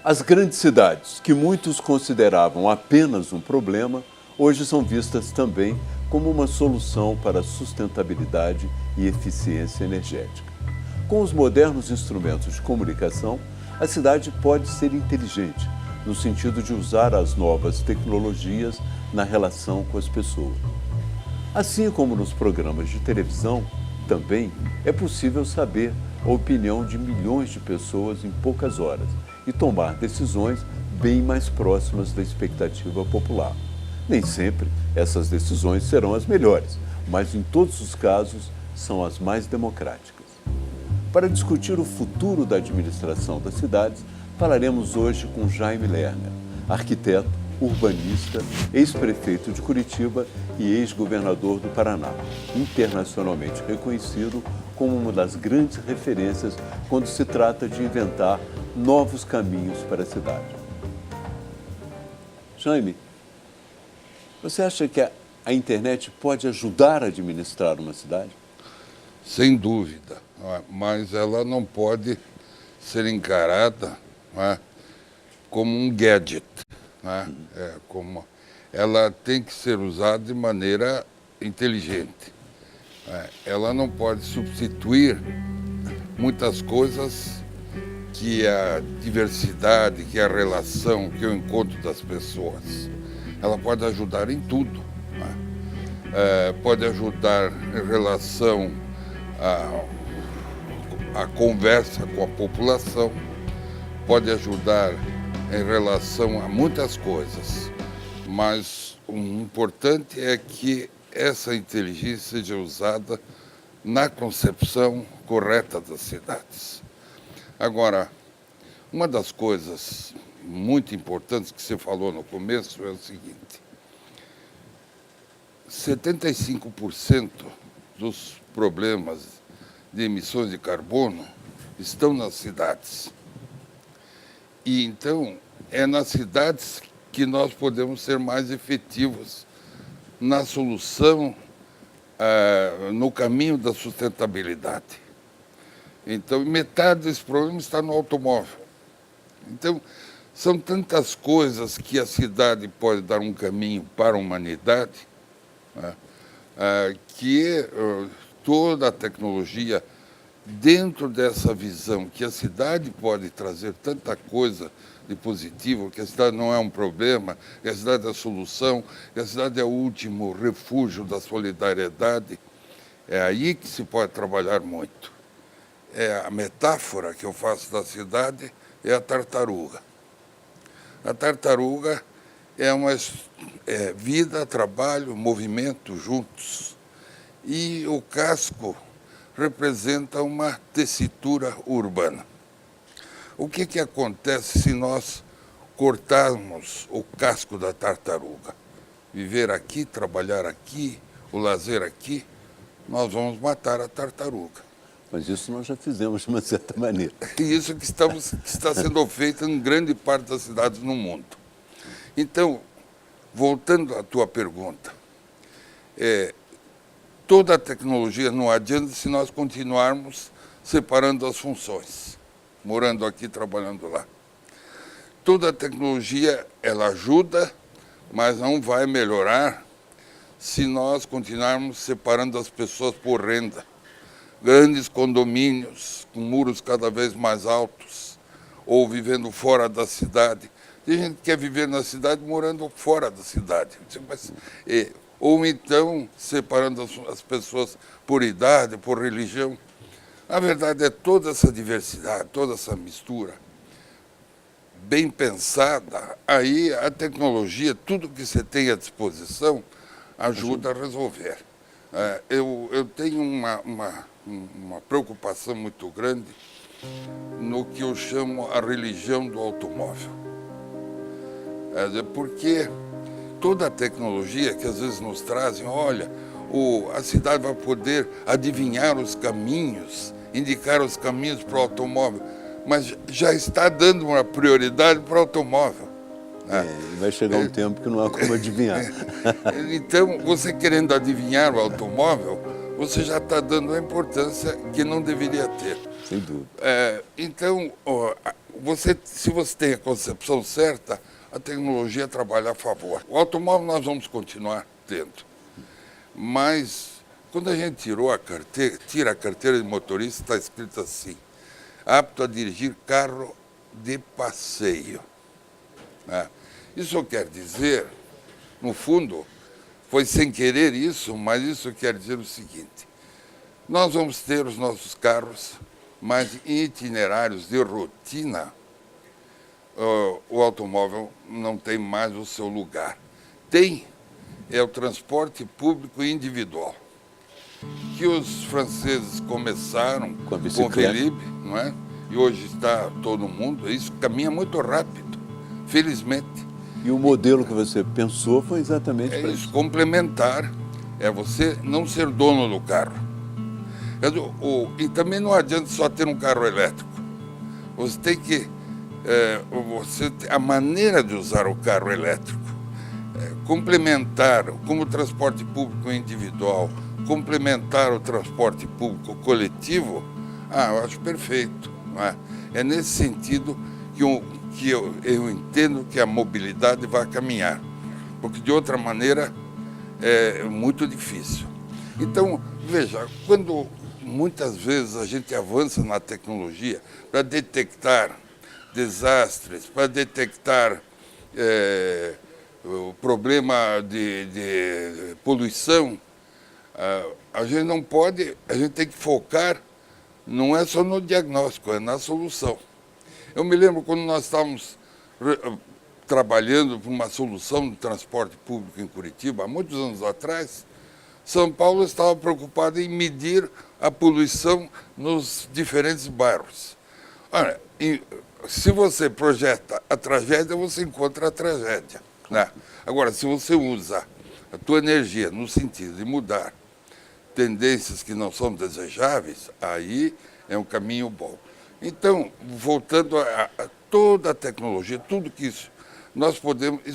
As grandes cidades, que muitos consideravam apenas um problema, hoje são vistas também como uma solução para a sustentabilidade e eficiência energética. Com os modernos instrumentos de comunicação, a cidade pode ser inteligente, no sentido de usar as novas tecnologias na relação com as pessoas. Assim como nos programas de televisão, também é possível saber a opinião de milhões de pessoas em poucas horas e tomar decisões bem mais próximas da expectativa popular. Nem sempre essas decisões serão as melhores, mas em todos os casos são as mais democráticas. Para discutir o futuro da administração das cidades, falaremos hoje com Jaime Lerner, arquiteto, urbanista, ex-prefeito de Curitiba e ex-governador do Paraná, internacionalmente reconhecido como uma das grandes referências quando se trata de inventar novos caminhos para a cidade. Jaime, você acha que a internet pode ajudar a administrar uma cidade? Sem dúvida, mas ela não pode ser encarada como um gadget. Ela tem que ser usada de maneira inteligente. Ela não pode substituir muitas coisas que a diversidade, que a relação, que o encontro das pessoas. Ela pode ajudar em tudo. Pode ajudar em relação à conversa com a população, pode ajudar em relação a muitas coisas, mas o importante é que essa inteligência seja usada na concepção correta das cidades. Agora, uma das coisas muito importantes que você falou no começo é o seguinte: 75% dos problemas de emissões de carbono estão nas cidades. E então é nas cidades que nós podemos ser mais efetivos na solução, no caminho da sustentabilidade. Então, metade desse problema está no automóvel. Então, são tantas coisas que a cidade pode dar um caminho para a humanidade, que toda a tecnologia, dentro dessa visão que a cidade pode trazer tanta coisa de positivo, que a cidade não é um problema, que a cidade é a solução, que a cidade é o último refúgio da solidariedade, é aí que se pode trabalhar muito. A metáfora que eu faço da cidade é a tartaruga. A tartaruga é vida, trabalho, movimento juntos. E o casco representa uma tessitura urbana. O que acontece se nós cortarmos o casco da tartaruga? Viver aqui, trabalhar aqui, o lazer aqui, nós vamos matar a tartaruga. Mas isso nós já fizemos de uma certa maneira. Isso que está sendo feito em grande parte das cidades no mundo. Então, voltando à tua pergunta, toda a tecnologia não adianta se nós continuarmos separando as funções, morando aqui, trabalhando lá. Toda a tecnologia, ela ajuda, mas não vai melhorar se nós continuarmos separando as pessoas por renda. Grandes condomínios, com muros cada vez mais altos, ou vivendo fora da cidade. Tem gente que quer viver na cidade morando fora da cidade. Ou então separando as pessoas por idade, por religião. Na verdade, é toda essa diversidade, toda essa mistura, bem pensada, aí a tecnologia, tudo que você tem à disposição, ajuda a resolver. Eu tenho uma preocupação muito grande no que eu chamo a religião do automóvel. Porque toda a tecnologia que às vezes nos trazem, olha, a cidade vai poder adivinhar os caminhos, indicar os caminhos para o automóvel, mas já está dando uma prioridade para o automóvel. Vai chegar um tempo que não há como adivinhar. Então, você querendo adivinhar o automóvel, você já está dando a importância que não deveria ter. Sem dúvida. Então, se você tem a concepção certa, a tecnologia trabalha a favor. O automóvel nós vamos continuar tendo, mas quando a gente tira a carteira de motorista, está escrito assim: apto a dirigir carro de passeio. Né? Isso quer dizer, no fundo, foi sem querer isso, mas isso quer dizer o seguinte: nós vamos ter os nossos carros, mas em itinerários de rotina, o automóvel não tem mais o seu lugar. É o transporte público individual, que os franceses começaram com o Felipe, não é? E hoje está todo mundo, isso caminha muito rápido, felizmente. E o modelo que você pensou foi exatamente para isso. Complementar, é você não ser dono do carro. E também não adianta só ter um carro elétrico. Você tem que... a maneira de usar o carro elétrico, complementar como o transporte público individual, complementar o transporte público coletivo, eu acho perfeito. Não é? É nesse sentido que eu entendo que a mobilidade vai caminhar, porque de outra maneira é muito difícil. Então, veja, quando muitas vezes a gente avança na tecnologia para detectar desastres, para detectar o problema de poluição, a gente não pode, a gente tem que focar, não é só no diagnóstico, é na solução. Eu me lembro quando nós estávamos trabalhando por uma solução de transporte público em Curitiba, há muitos anos atrás, São Paulo estava preocupado em medir a poluição nos diferentes bairros. Olha, se você projeta a tragédia, você encontra a tragédia. Né? Agora, se você usa a tua energia no sentido de mudar tendências que não são desejáveis, aí é um caminho bom. Então, voltando a toda a tecnologia, tudo que isso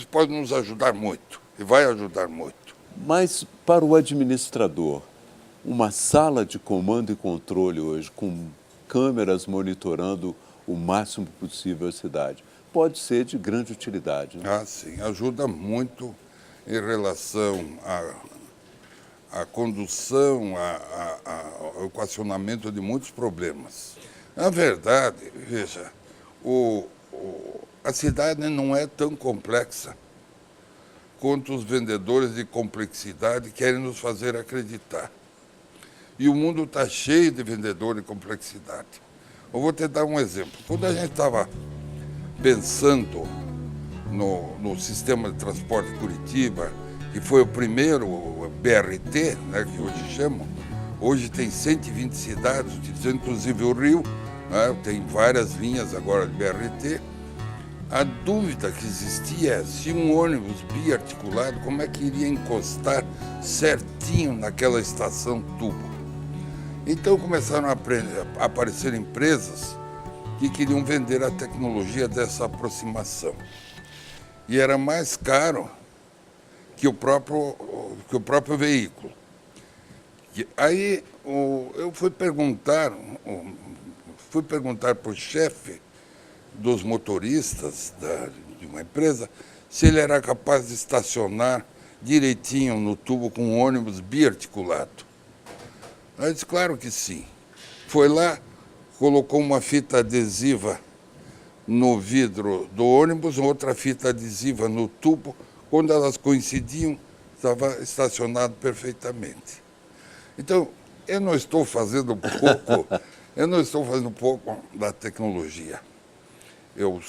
pode nos ajudar muito, e vai ajudar muito. Mas, para o administrador, uma sala de comando e controle hoje, com câmeras monitorando o máximo possível a cidade, pode ser de grande utilidade. Né? Sim, ajuda muito em relação à condução, ao equacionamento de muitos problemas. Na verdade, veja, a cidade não é tão complexa quanto os vendedores de complexidade querem nos fazer acreditar. E o mundo está cheio de vendedores de complexidade. Eu vou te dar um exemplo. Quando a gente estava pensando no sistema de transporte Curitiba, que foi o primeiro BRT, né, que hoje chamam, hoje tem 120 cidades, utilizando inclusive o Rio, né, tem várias linhas agora de BRT. A dúvida que existia é se um ônibus biarticulado, como é que iria encostar certinho naquela estação tubo. Então começaram a aparecer empresas que queriam vender a tecnologia dessa aproximação. E era mais caro que o próprio veículo. Aí eu fui perguntar para o chefe dos motoristas de uma empresa se ele era capaz de estacionar direitinho no tubo com um ônibus biarticulado. Ele disse, claro que sim. Foi lá, colocou uma fita adesiva no vidro do ônibus, outra fita adesiva no tubo. Quando elas coincidiam, estava estacionado perfeitamente. Então, eu não estou fazendo pouco da tecnologia. Eu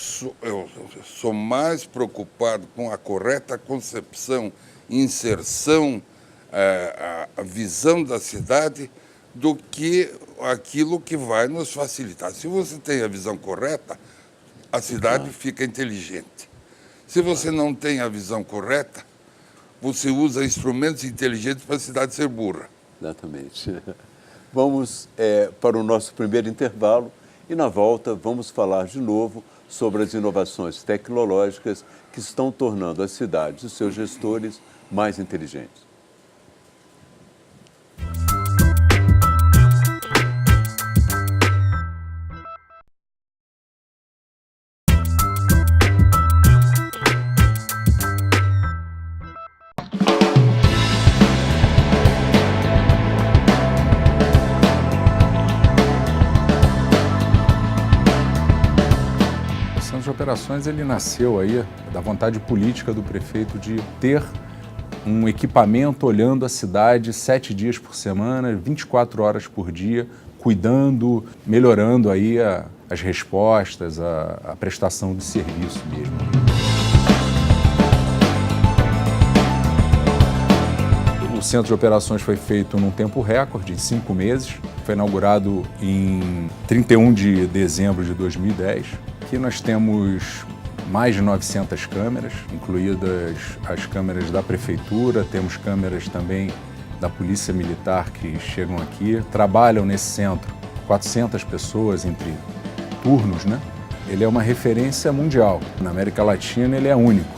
sou mais preocupado com a correta concepção, inserção, a visão da cidade, do que aquilo que vai nos facilitar. Se você tem a visão correta, a cidade fica inteligente. Se você não tem a visão correta, você usa instrumentos inteligentes para a cidade ser burra. Exatamente. Vamos para o nosso primeiro intervalo e, na volta, vamos falar de novo sobre as inovações tecnológicas que estão tornando as cidades e seus gestores mais inteligentes. Operações ele nasceu aí da vontade política do prefeito de ter um equipamento olhando a cidade 7 dias por semana, 24 horas por dia, cuidando, melhorando aí as respostas, a prestação de serviço mesmo. O Centro de Operações foi feito num tempo recorde, em 5 meses. Foi inaugurado em 31 de dezembro de 2010. Aqui nós temos mais de 900 câmeras, incluídas as câmeras da Prefeitura, temos câmeras também da Polícia Militar que chegam aqui. Trabalham nesse centro 400 pessoas entre turnos, né? Ele é uma referência mundial. Na América Latina ele é único.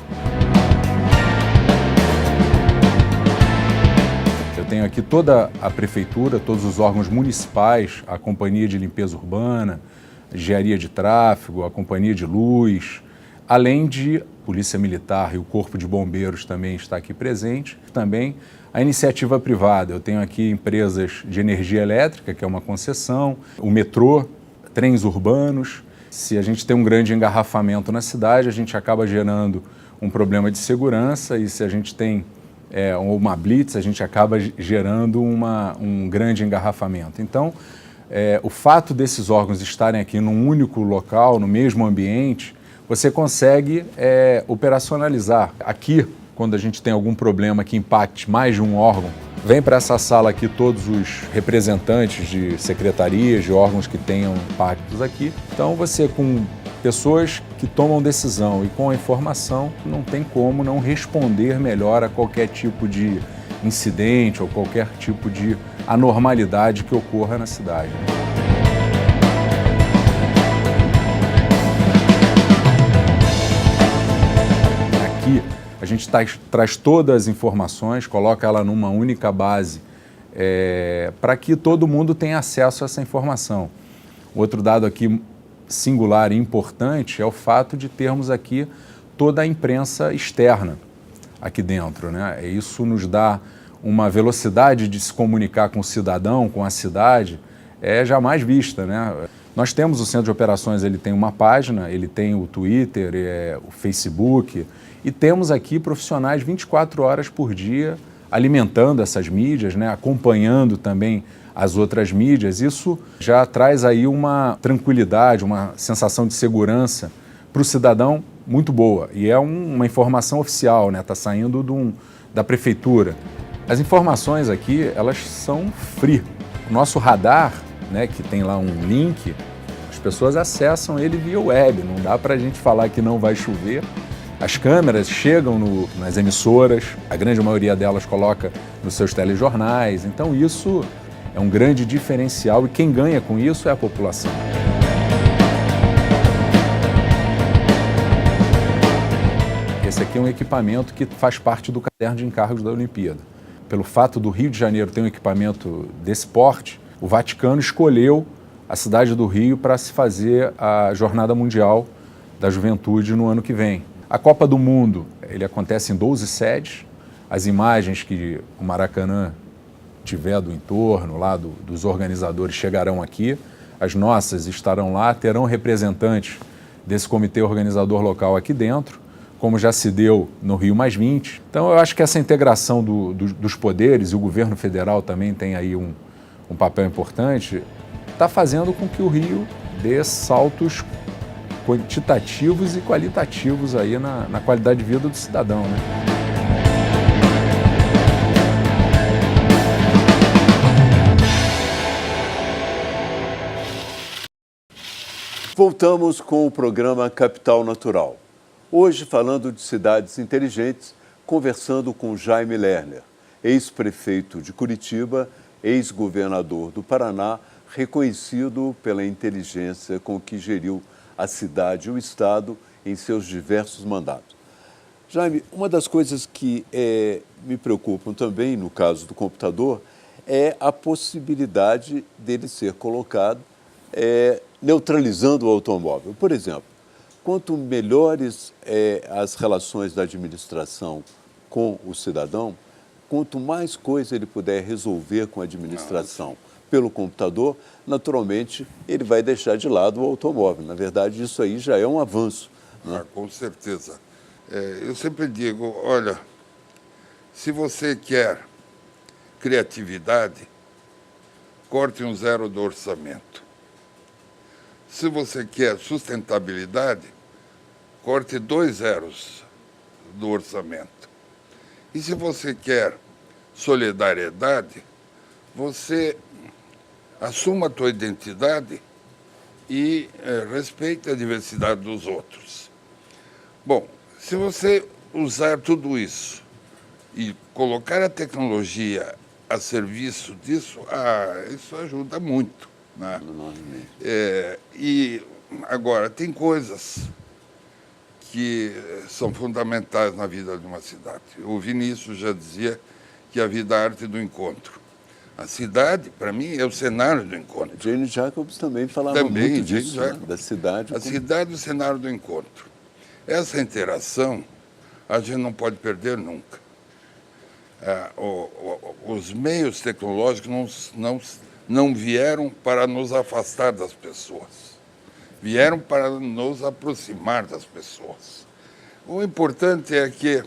Eu tenho aqui toda a Prefeitura, todos os órgãos municipais, a Companhia de Limpeza Urbana, a Engenharia de Tráfego, a Companhia de Luz, além de Polícia Militar e o Corpo de Bombeiros também está aqui presente. Também a iniciativa privada. Eu tenho aqui empresas de energia elétrica, que é uma concessão, o metrô, trens urbanos. Se a gente tem um grande engarrafamento na cidade, a gente acaba gerando um problema de segurança, e se a gente tem uma blitz, a gente acaba gerando um grande engarrafamento. Então, o fato desses órgãos estarem aqui num único local, no mesmo ambiente, você consegue operacionalizar. Aqui, quando a gente tem algum problema que impacte mais de um órgão, vem para essa sala aqui todos os representantes de secretarias, de órgãos que tenham impactos aqui. Então, você com pessoas que tomam decisão e com a informação, não tem como não responder melhor a qualquer tipo de incidente ou qualquer tipo de anormalidade que ocorra na cidade. Aqui a gente traz todas as informações, coloca ela numa única base para que todo mundo tenha acesso a essa informação. Outro dado aqui singular e importante é o fato de termos aqui toda a imprensa externa aqui dentro, né? Isso nos dá uma velocidade de se comunicar com o cidadão, com a cidade, jamais vista, né? Nós temos o Centro de Operações, ele tem uma página, ele tem o Twitter, o Facebook, e temos aqui profissionais 24 horas por dia alimentando essas mídias, né? Acompanhando também as outras mídias. Isso já traz aí uma tranquilidade, uma sensação de segurança para o cidadão muito boa. E é uma informação oficial, né? Está saindo da prefeitura. As informações aqui, elas são free. O nosso radar, né, que tem lá um link, as pessoas acessam ele via web. Não dá para a gente falar que não vai chover. As câmeras chegam nas emissoras, a grande maioria delas coloca nos seus telejornais. Então isso é um grande diferencial, e quem ganha com isso é a população. Esse aqui é um equipamento que faz parte do caderno de encargos da Olimpíada. Pelo fato do Rio de Janeiro ter um equipamento desse porte, o Vaticano escolheu a cidade do Rio para se fazer a Jornada Mundial da Juventude no ano que vem. A Copa do Mundo, ele acontece em 12 sedes. As imagens que o Maracanã tiver do entorno, lá dos organizadores, chegarão aqui. As nossas estarão lá, terão representantes desse comitê organizador local aqui dentro, como já se deu no Rio+20. Então, eu acho que essa integração dos poderes, e o governo federal também tem aí um papel importante, está fazendo com que o Rio dê saltos quantitativos e qualitativos aí na qualidade de vida do cidadão, né? Voltamos com o programa Capital Natural. Hoje falando de cidades inteligentes, conversando com Jaime Lerner, ex-prefeito de Curitiba, ex-governador do Paraná, reconhecido pela inteligência com que geriu a cidade e o Estado em seus diversos mandatos. Jaime, uma das coisas que me preocupam também, no caso do computador, é a possibilidade dele ser colocado neutralizando o automóvel. Por exemplo, quanto melhores as relações da administração com o cidadão, quanto mais coisa ele puder resolver com a administração pelo computador, naturalmente ele vai deixar de lado o automóvel. Na verdade, isso aí já é um avanço né? Ah, com certeza. Eu sempre digo, olha, se você quer criatividade, corte um zero do orçamento. Se você quer sustentabilidade, corte 2 zeros do orçamento. E se você quer solidariedade, você assuma a tua identidade e respeite a diversidade dos outros. Bom, se você usar tudo isso e colocar a tecnologia a serviço disso, isso ajuda muito, né? E agora, tem coisas que são fundamentais na vida de uma cidade. O Vinícius já dizia que a vida é a arte do encontro. A cidade, para mim, é o cenário do encontro. Jane Jacobs também falava muito disso, né? Da cidade. A cidade é o cenário do encontro. Essa interação a gente não pode perder nunca. Os meios tecnológicos não vieram para nos afastar das pessoas. Vieram para nos aproximar das pessoas. O importante é que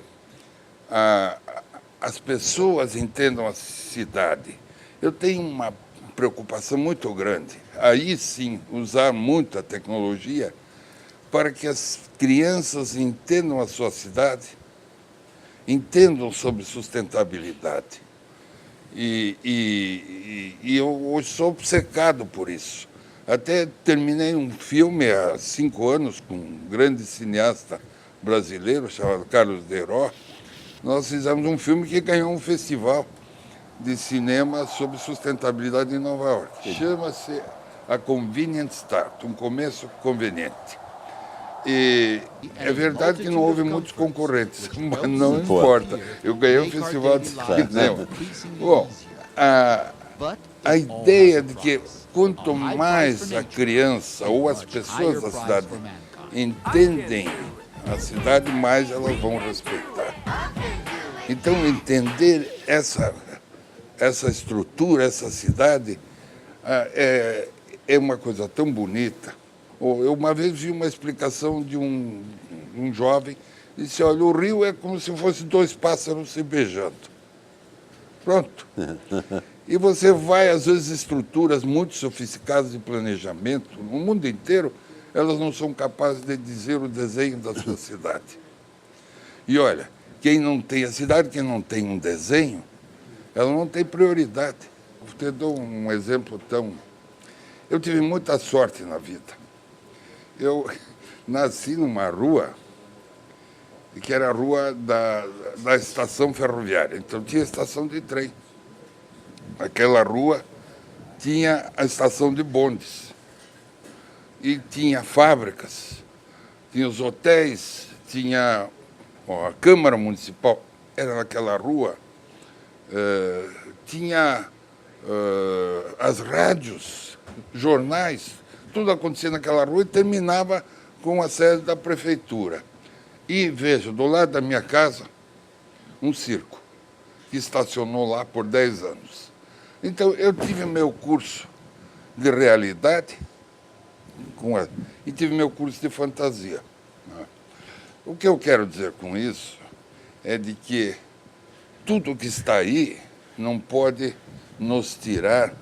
as pessoas entendam a cidade. Eu tenho uma preocupação muito grande, aí sim, usar muito a tecnologia para que as crianças entendam a sua cidade, entendam sobre sustentabilidade. E eu hoje sou obcecado por isso. Até terminei um filme há 5 anos com um grande cineasta brasileiro chamado Carlos Deiró. Nós fizemos um filme que ganhou um festival de cinema sobre sustentabilidade em Nova York. Chama-se A Convenient Start, um começo conveniente. E é verdade que não houve muitos concorrentes, mas não importa. Eu ganhei um festival de cinema. Bom, a ideia de que quanto mais a criança ou as pessoas da cidade entendem a cidade, mais elas vão respeitar. Então, entender essa estrutura, essa cidade, é uma coisa tão bonita. Eu uma vez vi uma explicação de um jovem, disse, olha, o rio é como se fosse 2 pássaros se beijando. Pronto. E você vai, às vezes, estruturas muito sofisticadas de planejamento, no mundo inteiro, elas não são capazes de dizer o desenho da sua cidade. E olha, quem não tem a cidade, quem não tem um desenho, ela não tem prioridade. Vou te dar um exemplo tão... Eu tive muita sorte na vida. Eu nasci numa rua, que era a rua da estação ferroviária. Então tinha estação de trem. Aquela rua tinha a estação de bondes. E tinha fábricas, tinha os hotéis, tinha a Câmara Municipal, era naquela rua. Tinha as rádios, jornais, tudo acontecia naquela rua e terminava com a sede da prefeitura. E, veja, do lado da minha casa, um circo, que estacionou lá por 10 anos. Então, eu tive meu curso de realidade e tive meu curso de fantasia. O que eu quero dizer com isso é de que tudo que está aí não pode nos tirar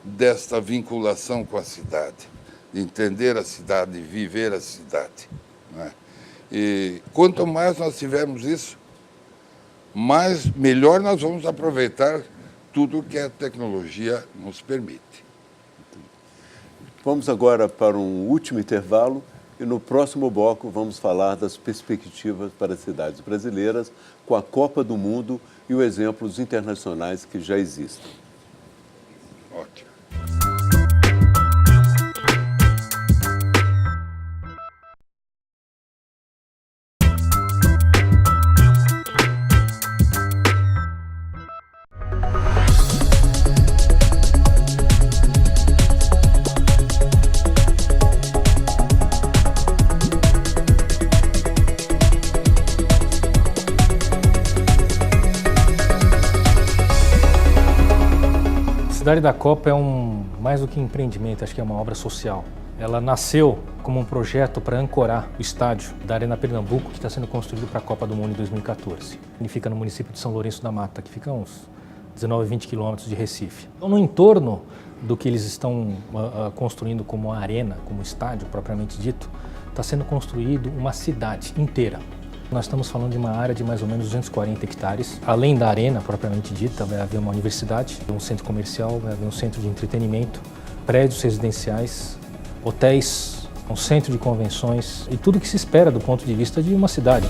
desta vinculação com a cidade, de entender a cidade, de viver a cidade. Né? E quanto mais nós tivermos isso, melhor nós vamos aproveitar tudo que a tecnologia nos permite. Vamos agora para um último intervalo e no próximo bloco vamos falar das perspectivas para as cidades brasileiras com a Copa do Mundo e os exemplos internacionais que já existem. Ótimo. A Cidade da Copa é mais do que empreendimento, acho que é uma obra social. ela nasceu como um projeto para ancorar o estádio da Arena Pernambuco, que está sendo construído para a Copa do Mundo em 2014. Ele fica no município de São Lourenço da Mata, que fica a uns 19, 20 quilômetros de Recife. Então, no entorno do que eles estão construindo como a arena, como estádio propriamente dito, está sendo construído uma cidade inteira. Nós estamos falando de uma área de mais ou menos 240 hectares. Além da arena propriamente dita, vai haver uma universidade, um centro comercial, vai haver um centro de entretenimento, prédios residenciais, hotéis, um centro de convenções e tudo que se espera do ponto de vista de uma cidade.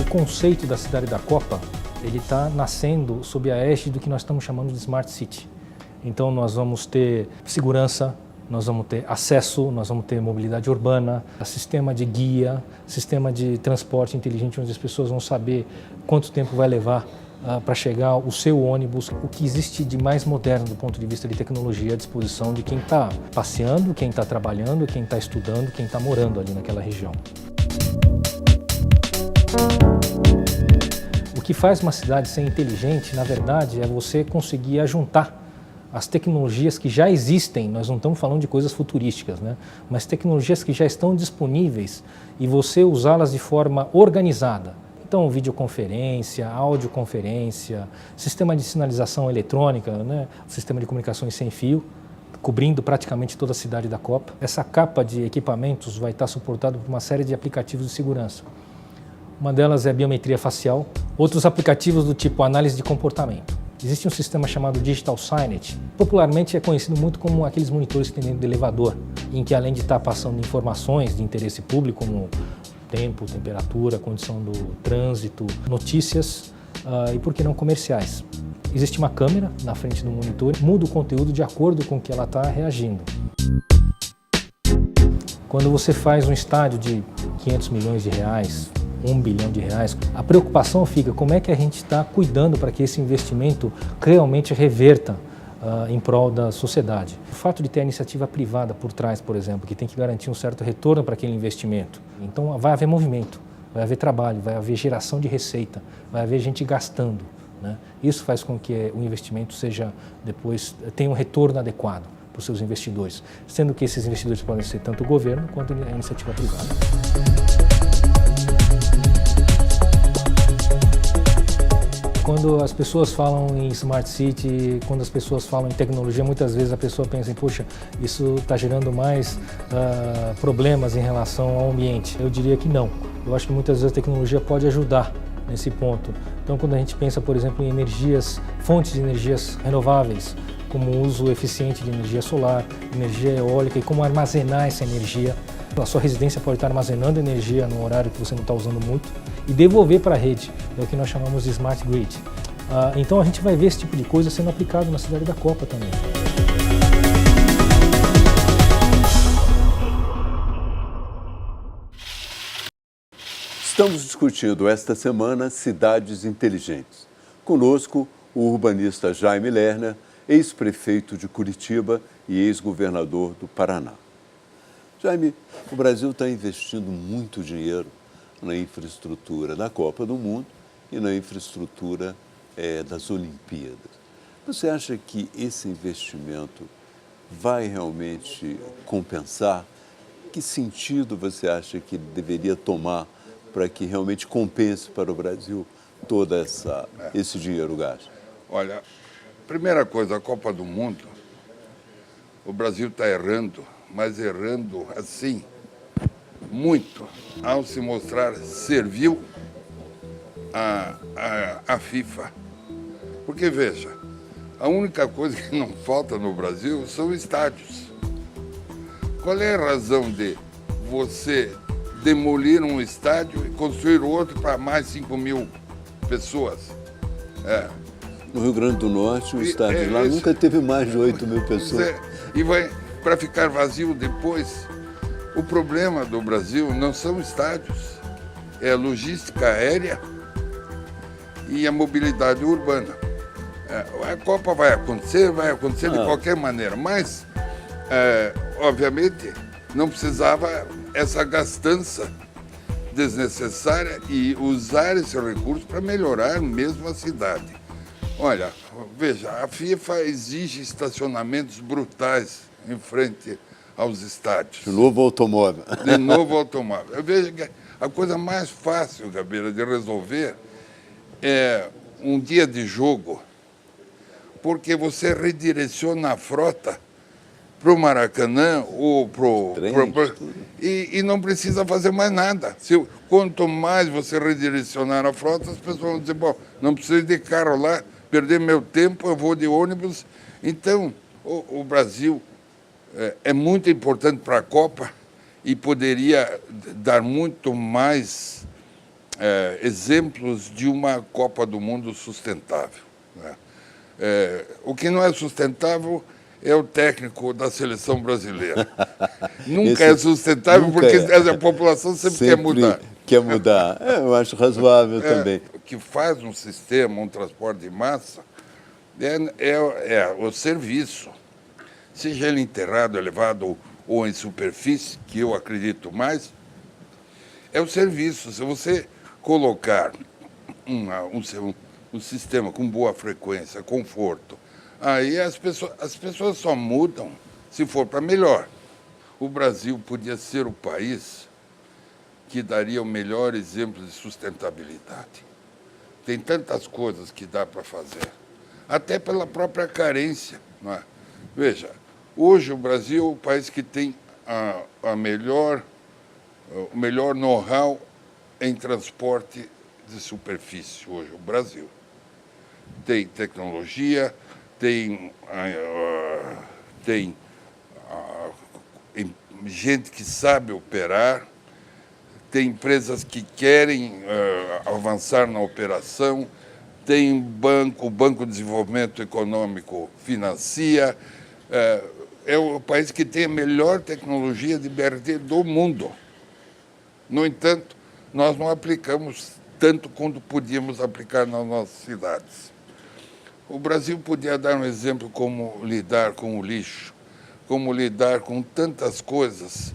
O conceito da cidade da Copa, ele está nascendo sob a égide do que nós estamos chamando de Smart City. Então nós vamos ter segurança, nós vamos ter acesso, nós vamos ter mobilidade urbana, sistema de guia, sistema de transporte inteligente, onde as pessoas vão saber quanto tempo vai levar para chegar o seu ônibus, o que existe de mais moderno do ponto de vista de tecnologia à disposição de quem está passeando, quem está trabalhando, quem está estudando, quem está morando ali naquela região. O que faz uma cidade ser inteligente, na verdade, é você conseguir ajuntar as tecnologias que já existem, nós não estamos falando de coisas futurísticas, né? Mas tecnologias que já estão disponíveis e você usá-las de forma organizada. Então, videoconferência, audioconferência, sistema de sinalização eletrônica, né? Sistema de comunicações sem fio, cobrindo praticamente toda a cidade da Copa. Essa capa de equipamentos vai estar suportada por uma série de aplicativos de segurança. Uma delas é a biometria facial, outros aplicativos do tipo análise de comportamento. Existe um sistema chamado Digital Signage, popularmente é conhecido muito como aqueles monitores que tem dentro do elevador, em que além de estar passando informações de interesse público, como tempo, temperatura, condição do trânsito, notícias e, por que não, comerciais. Existe uma câmera na frente do monitor, muda o conteúdo de acordo com o que ela está reagindo. Quando você faz um estádio de 500 milhões de reais, 1 bilhão de reais, a preocupação fica como é que a gente está cuidando para que esse investimento realmente reverta em prol da sociedade. O fato de ter a iniciativa privada por trás, por exemplo, que tem que garantir um certo retorno para aquele investimento. Então vai haver movimento, vai haver trabalho, vai haver geração de receita, vai haver gente gastando, né? Isso faz com que o investimento seja depois tenha um retorno adequado para os seus investidores, sendo que esses investidores podem ser tanto o governo quanto a iniciativa privada. Quando as pessoas falam em Smart City, quando as pessoas falam em tecnologia, muitas vezes a pessoa pensa em, poxa, isso está gerando mais problemas em relação ao ambiente. Eu diria que não. Eu acho que muitas vezes a tecnologia pode ajudar nesse ponto. Então, quando a gente pensa, por exemplo, em fontes de energias renováveis, como o uso eficiente de energia solar, energia eólica e como armazenar essa energia. A sua residência pode estar armazenando energia no horário que você não está usando muito e devolver para a rede, é o que nós chamamos de Smart Grid. Então a gente vai ver esse tipo de coisa sendo aplicado na cidade da Copa também. Estamos discutindo esta semana cidades inteligentes. Conosco, o urbanista Jaime Lerner, ex-prefeito de Curitiba e ex-governador do Paraná. Jaime, o Brasil está investindo muito dinheiro na infraestrutura da Copa do Mundo e na infraestrutura das Olimpíadas. Você acha que esse investimento vai realmente compensar? Que sentido você acha que deveria tomar para que realmente compense para o Brasil todo esse dinheiro gasto? Olha, primeira coisa, a Copa do Mundo, o Brasil está errando, mas errando assim, muito, ao se mostrar servil à FIFA. Porque, veja, a única coisa que não falta no Brasil são estádios. Qual é a razão de você demolir um estádio e construir outro para mais 5 mil pessoas? No Rio Grande do Norte, o estádio lá nunca teve mais de 8 mil pessoas. E vai para ficar vazio depois. O problema do Brasil não são estádios, é a logística aérea e a mobilidade urbana. A Copa vai acontecer de qualquer maneira, mas, obviamente, não precisava essa gastança desnecessária e usar esse recurso para melhorar mesmo a cidade. Olha, veja, a FIFA exige estacionamentos brutais em frente aos estádios. De novo automóvel. De novo automóvel. Eu vejo que a coisa mais fácil, Gabeira, de resolver é um dia de jogo, porque você redireciona a frota para o Maracanã ou e não precisa fazer mais nada. Quanto mais você redirecionar a frota, as pessoas vão dizer, bom, não preciso de carro lá, perder meu tempo, eu vou de ônibus. Então, o Brasil é muito importante para a Copa e poderia dar muito mais exemplos de uma Copa do Mundo sustentável, né? O que não é sustentável é o técnico da seleção brasileira. Nunca é sustentável, nunca porque é. A população sempre quer mudar. Quer mudar. Eu acho razoável também. O que faz um sistema, um transporte de massa, é o serviço. Seja ele enterrado, elevado ou em superfície, que eu acredito mais, é o serviço. Se você colocar um sistema com boa frequência, conforto, aí as pessoas só mudam se for para melhor. O Brasil podia ser o país que daria o melhor exemplo de sustentabilidade. Tem tantas coisas que dá para fazer, até pela própria carência, não é? Veja, hoje o Brasil é o país que tem o melhor know-how em transporte de superfície hoje, o Brasil. Tem tecnologia, tem gente que sabe operar, tem empresas que querem avançar na operação, tem o Banco de Desenvolvimento Econômico financia, é o país que tem a melhor tecnologia de BRT do mundo. No entanto, nós não aplicamos tanto quanto podíamos aplicar nas nossas cidades. O Brasil podia dar um exemplo como lidar com o lixo, como lidar com tantas coisas,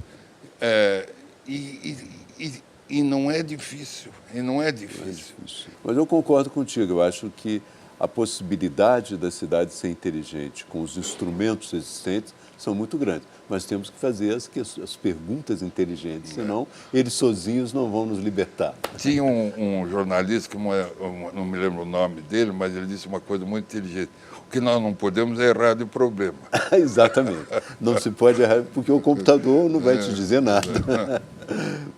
e não é difícil, Mas eu concordo contigo, eu acho que a possibilidade da cidade ser inteligente com os instrumentos existentes são muito grandes. Mas temos que fazer as perguntas inteligentes, senão eles sozinhos não vão nos libertar. Tinha um jornalista, que não me lembro o nome dele, mas ele disse uma coisa muito inteligente. O que nós não podemos é errar de problema. Exatamente. Não se pode errar, porque o computador não vai te dizer nada.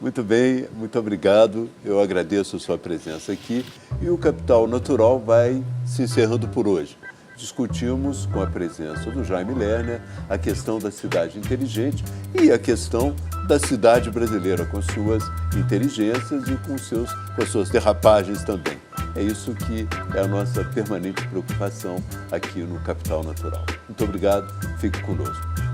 Muito bem, muito obrigado. Eu agradeço a sua presença aqui. E o Capital Natural vai se encerrando por hoje. Discutimos com a presença do Jaime Lerner a questão da cidade inteligente e a questão da cidade brasileira, com suas inteligências e com as suas derrapagens também. É isso que é a nossa permanente preocupação aqui no Capital Natural. Muito obrigado, fique conosco.